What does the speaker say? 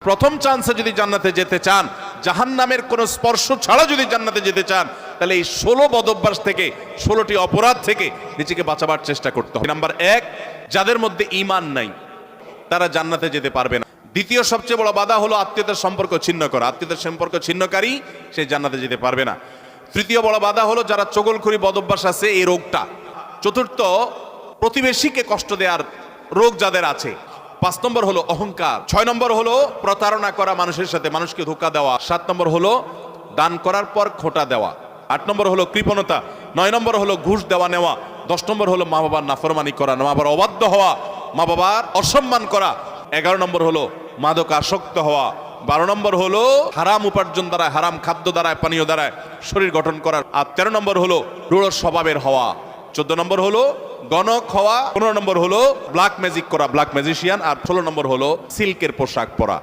প্রথম চান্সে যদি জান্নাতে যেতে চান, জাহান্নামের কোনো স্পর্শ ছাড়া যদি জান্নাতে যেতে চান, তাহলে এই 16 বদঅভ্যাস থেকে, 16টি অপরাধ থেকে নিজেকে বাঁচাবার চেষ্টা করতে হবে। নাম্বার 1, যাদের মধ্যে ঈমান নাই তারা জান্নাতে যেতে পারবে না। দ্বিতীয় সবচেয়ে বড় বাধা হলো আত্মীয়তার সম্পর্ক ছিন্ন করা। আত্মীয়তার সম্পর্ক ছিন্নকারী সে জান্নাতে যেতে পারবে না। তৃতীয় বড় বাধা হলো যারা চগলখড়ি বদঅভ্যাস আছে, এই রোগটা। চতুর্থ, প্রতিবেশীকে কষ্ট দেওয়ার রোগ যাদের আছে। 5 নম্বর হলো অহংকার। 6 নম্বর হলো প্রতারণা করা, মানুষের সাথে মানুষকে ধোঁকা দেওয়া। 7 নম্বর হলো দান করার পর খোঁটা দেওয়া। 8 নম্বর হলো কৃপণতা। 9 নম্বর হলো ঘুষ দেওয়া নেওয়া। 10 নম্বর হলো মা বাবার নাফরমানি করা, মা বাবার অবাধ্য হওয়া, মা বাবার অসম্মান করা। 11 নম্বর হলো মাদক আসক্ত হওয়া। 12 নম্বর হলো হারাম উপার্জন দ্বারা, হারাম খাদ্য দ্বারা, পানীয় দ্বারা শরীর গঠন করার। আর 13 নম্বর হলো রূঢ় স্বভাবের হওয়া। 14 নম্বর হলো গণক হওয়া। 15 নম্বর হলো ব্ল্যাক ম্যাজিক করা, ব্ল্যাক ম্যাজিশিয়ান। আর 16 নম্বর হলো সিল্কের পোশাক পরা।